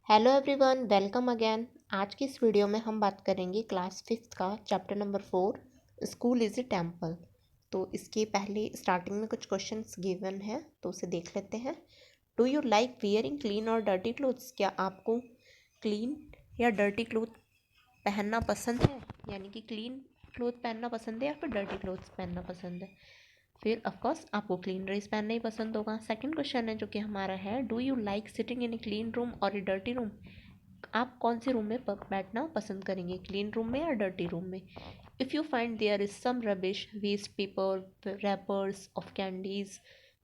Hello everyone, welcome again. आज की इस वीडियो में हम बात करेंगे क्लास 5th का chapter number 4, school is a temple. तो इसके पहले स्टार्टिंग में कुछ क्वेश्चंस गिवन है, तो उसे देख लेते हैं। Do you like wearing clean और डर्टी क्लोथ्स? क्या आपको क्लीन या डर्टी क्लोथ पहनना पसंद है? यानी कि क्लीन क्लोथ पहनना पसंद है या फिर डर्टी क्लोथ्स पहनना पसंद है? फिर ऑफकोर्स आपको क्लीन ड्रेस पहनना ही पसंद होगा। सेकंड क्वेश्चन है जो कि हमारा है, do you like sitting in a clean room और ए डर्टी रूम? आप कौन से रूम में बैठना पसंद करेंगे, क्लीन रूम में या डर्टी रूम में? If you find there is some rubbish, waste paper, wrappers of candies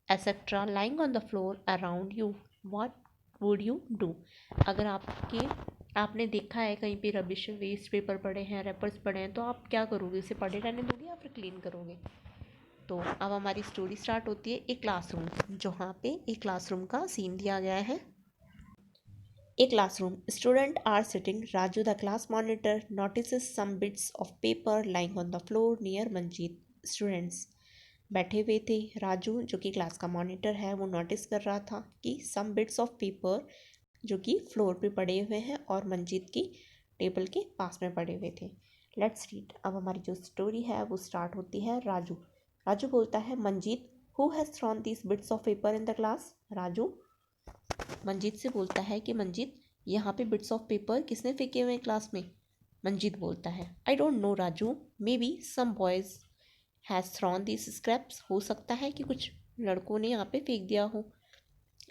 etcetera lying on the floor around you, what would you do? अगर आपने देखा है कहीं पे रबिश, वेस्ट पेपर पड़े हैं, रैपर्स पड़े हैं, तो आप क्या करोगे? उसे पड़े रहने दोगे या फिर क्लीन करोगे? तो अब हमारी स्टोरी स्टार्ट होती है एक क्लासरूम, जहाँ पे एक क्लासरूम का सीन दिया गया है। A classroom. Students are sitting. Raju, the class monitor, notices some bits of paper lying on the floor near Manjeet. Students बैठे हुए थे। राजू जो कि क्लास का मॉनिटर है, वो नोटिस कर रहा था कि सम बिट्स ऑफ पेपर जो कि फ्लोर पे पड़े हुए हैं और मंजीत की टेबल के पास में पड़े हुए थे। Let's read. अब हमारी जो स्टोरी है वो स्टार्ट होती है। राजू बोलता है, Manjeet, who has thrown these bits of paper in the class? Raju Manjeet से बोलता है कि मंजीत, यहाँ पे बिट्स ऑफ पेपर किसने फेंके हुए हैं क्लास में? मंजीत बोलता है, I don't know Raju, maybe some boys has thrown this scraps. हो सकता है कि कुछ लड़कों ने यहाँ पे फेंक दिया हो।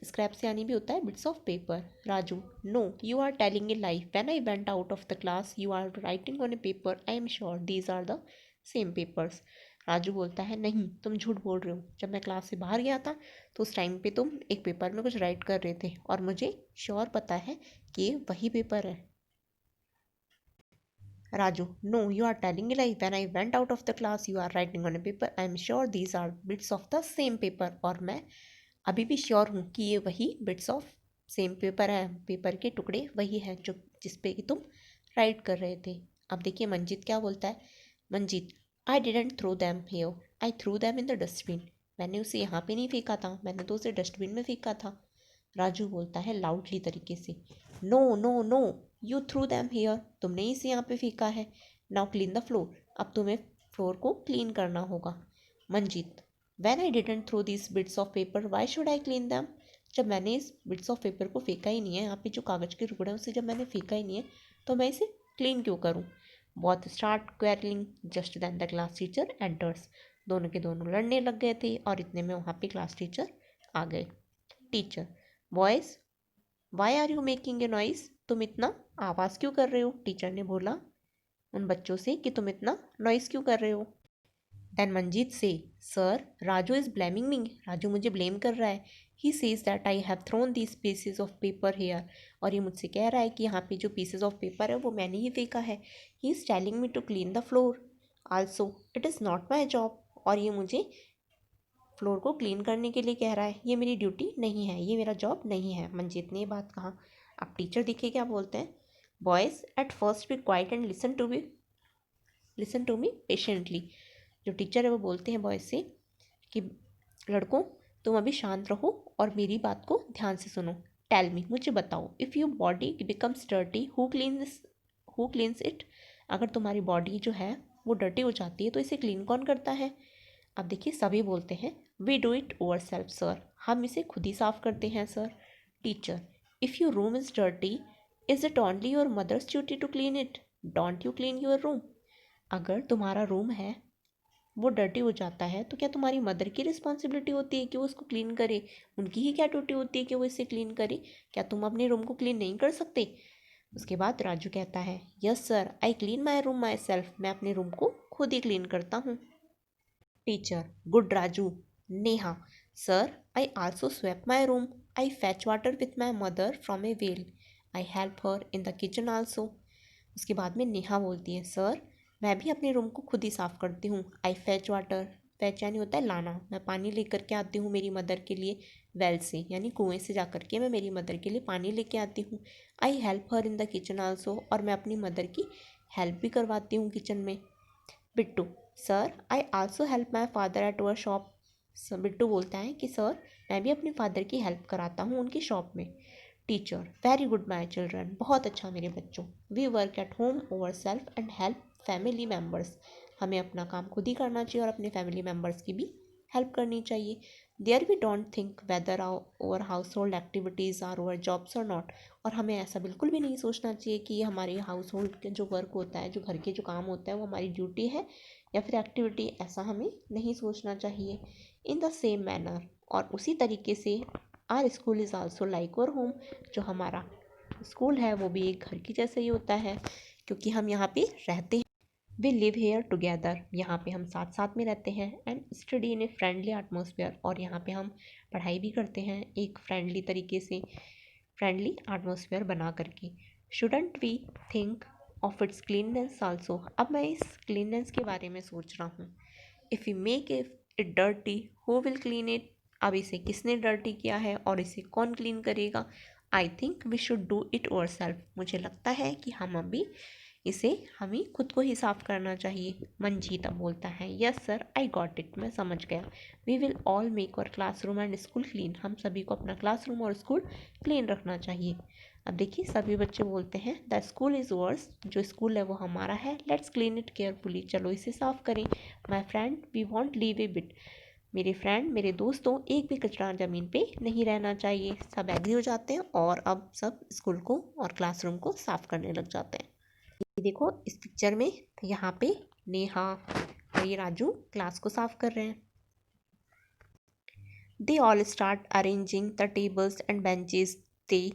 स्क्रैप्स यानी भी होता है bits of paper. Raju, no, you are telling a lie. When I went out of the class you are writing on a paper, I am sure these are the same papers. Raju बोलता है, नहीं, तुम झूठ बोल रहे हो। जब मैं क्लास से बाहर गया था तो उस टाइम पे तुम एक पेपर में कुछ राइट कर रहे थे और मुझे श्योर पता है कि ये वही पेपर है। Raju, no, you are telling a lie. When I went out of the class you are writing on a paper, I am sure these are bits of the same paper. और मैं अभी भी श्योर हूँ कि ये वही bits of same paper है, paper के टुकड़े वही हैं जो जिस पे कि तुम राइट कर रहे थे। अब देखिए मंजीत क्या बोलता है। Manjeet, I didn't throw them here, I threw them in the dustbin. मैंने उसे यहाँ पे नहीं फेंका था, मैंने तो उसे डस्टबिन में फेंका था। राजू बोलता है लाउडली तरीके से, no no no, you threw them here, तुमने इसे यहाँ पे फेंका है। नाउ क्लीन द फ्लोर, अब तुम्हें फ्लोर को क्लीन करना होगा। Manjeet, when I didn't throw this bits of paper why should I clean them? जब मैंने इस बिट्स ऑफ पेपर को फेंका ही नहीं है, यहाँ पे जो कागज़ के टुकड़े हैं उसे जब मैंने फेंका ही नहीं है, तो मैं इसे क्लीन क्यों करूँ? बहुत start quarrelling, just then the class teacher enters. दोनों के दोनों लड़ने लग गए थे और इतने में वहाँ पे क्लास टीचर आ गए। Teacher, boys, why are you making a noise? तुम इतना आवाज़ क्यों कर रहे हो? टीचर ने बोला उन बच्चों से कि तुम इतना नॉइज़ क्यों कर रहे हो? Then Manjeet says, sir, Raju is blaming me. Raju मुझे ब्लेम कर रहा है। He says that I have thrown these pieces of paper here. और ये मुझसे कह रहा है कि यहाँ पे जो पीसेज ऑफ पेपर है वो मैंने ही फेंका है। He is telling me to clean the floor also, it is not my job. और ये मुझे फ्लोर को क्लीन करने के लिए कह रहा है, ये मेरी ड्यूटी नहीं है, ये मेरा जॉब नहीं है। मंजीत ने ये बात कहा। अब टीचर देखिए क्या बोलते हैं। Boys, at first be quiet and listen to me patiently. जो टीचर है वो बोलते हैं बॉयज़ से कि लड़कों, तुम अभी शांत रहो और मेरी बात को ध्यान से सुनो। टेल मी, मुझे बताओ, if your body becomes dirty who cleans it? अगर तुम्हारी बॉडी जो है वो डर्टी हो जाती है तो इसे क्लीन कौन करता है? अब देखिए सभी बोलते हैं, we do it over self sir, हम इसे खुद ही साफ करते हैं sir. Teacher, if your room is dirty is it only your mother's duty to clean it? Don't you clean your room? अगर तुम्हारा रूम है वो डर्टी हो जाता है तो क्या तुम्हारी मदर की रिस्पॉन्सिबिलिटी होती है कि वो उसको क्लीन करे? उनकी ही क्या ड्यूटी होती है कि वो इसे क्लीन करे? क्या तुम अपने रूम को क्लीन नहीं कर सकते? उसके बाद राजू कहता है, yes sir, I clean my room myself, मैं अपने रूम को खुद ही क्लीन करता हूँ। Teacher, good Raju. Neha, sir, I also swept my room, I fetch water with my mother from a well, I help her in the kitchen also. उसके बाद में नेहा बोलती है, सर, मैं भी अपने रूम को खुद ही साफ़ करती हूँ। आई फैच वाटर, फैच यानी होता है लाना, मैं पानी लेकर के आती हूँ मेरी मदर के लिए वेल से, यानी कुएं से जा कर के मैं मेरी मदर के लिए पानी लेके आती हूँ। आई help her in the kitchen also, और मैं अपनी मदर की हेल्प भी करवाती हूँ किचन में। Bittu, sir, I also help my father at our shop. Bittu बोलता है कि सर, मैं भी अपने फादर की हेल्प कराता हूँ उनकी शॉप में। Teacher, very good my children, बहुत अच्छा मेरे बच्चों। We work at home over self and help family members, हमें अपना काम खुद ही करना चाहिए और अपने फैमिली मेम्बर्स की भी हेल्प करनी चाहिए। There we don't think whether our household activities are over jobs और नॉट, और हमें ऐसा बिल्कुल भी नहीं सोचना चाहिए कि ये हमारे हाउस होल्ड के जो वर्क होता है, जो घर के जो काम होता है, वो हमारी ड्यूटी है या फिर एक्टिविटी, ऐसा हमें नहीं सोचना चाहिए। इन द सेम मैनर, और उसी तरीके से our school is also like और होम, जो हमारा स्कूल है वो भी एक घर की जैसे ही होता है, क्योंकि हम यहाँ पे रहते हैं। वी लिव हेयर टुगेदर, यहाँ पे हम साथ साथ में रहते हैं। And study in a friendly atmosphere, और यहाँ पे हम पढ़ाई भी करते हैं एक फ्रेंडली तरीके से, फ्रेंडली एटमोसफियर बना करके। Shouldn't we think of its cleanness also, अब मैं इस क्लीननेस के बारे में सोच रहा हूँ। If you make it dirty who will clean it, अब इसे किसने डर्टी किया है और इसे कौन क्लीन करेगा। I think we should do it over self, मुझे लगता है कि हम अभी इसे हमें खुद को ही साफ करना चाहिए। मंजीता बोलता है, yes sir I got it, मैं समझ गया। We will all make our classroom and school clean, हम सभी को अपना क्लासरूम और स्कूल क्लीन रखना चाहिए। अब देखिए सभी बच्चे बोलते हैं, द स्कूल इज़ वर्स, जो स्कूल है वो हमारा है। लेट्स क्लीन इट केयरफुली, चलो इसे साफ करें। My friend we want leave a bit, मेरे फ्रेंड मेरे दोस्तों, एक भी कचरा ज़मीन पे नहीं रहना चाहिए। सब एग्री हो जाते हैं और अब सब स्कूल को और क्लासरूम को साफ करने लग जाते हैं। ये देखो इस पिक्चर में, यहाँ पे नेहा और ये राजू क्लास को साफ कर रहे हैं। They all start arranging the tables and benches, they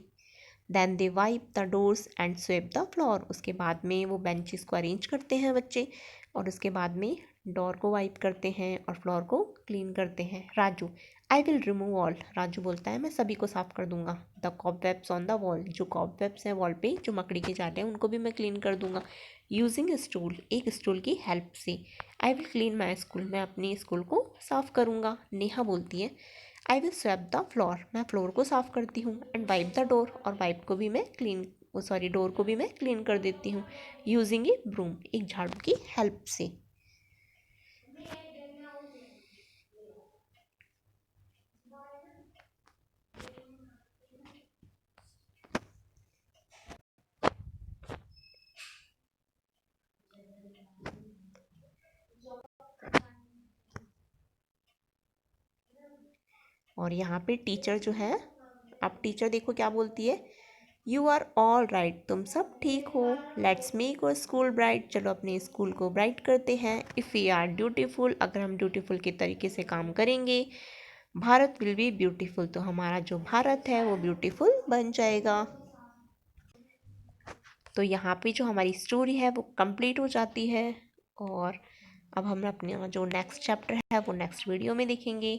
then they wipe the doors and sweep the floor, उसके बाद में वो बेंचेस को अरेंज करते हैं बच्चे, और उसके बाद में डोर को वाइप करते हैं और फ्लोर को क्लीन करते हैं। Raju, I will remove all, Raju बोलता है मैं सभी को साफ कर दूंगा। The cobwebs on the wall, जो कॉबवेब्स हैं वॉल पे, जो मकड़ी के जाले हैं, उनको भी मैं क्लीन कर दूंगा। यूजिंग स्टूल, एक स्टूल की हेल्प से। I will clean my school, मैं अपनी स्कूल को साफ करूँगा। नेहा बोलती है, I will swap the floor, मैं फ्लोर को साफ करती हूँ। एंड वाइप द डोर, और वाइप को भी मैं क्लीन, सॉरी डोर को भी मैं क्लीन कर देती हूँ। यूजिंग ए ब्रूम, एक झाड़ू की हेल्प से। और यहाँ पे टीचर जो है, अब टीचर देखो क्या बोलती है, यू आर ऑल राइट, तुम सब ठीक हो। लेट्स मेक और स्कूल ब्राइट, चलो अपने स्कूल को ब्राइट करते हैं। इफ़ वी आर ड्यूटीफुल, अगर हम ड्यूटीफुल के तरीके से काम करेंगे, भारत विल बी ब्यूटीफुल, तो हमारा जो भारत है वो ब्यूटीफुल बन जाएगा। तो यहाँ पे जो हमारी स्टोरी है वो कंप्लीट हो जाती है, और अब हम अपने जो नेक्स्ट चैप्टर है वो नेक्स्ट वीडियो में देखेंगे।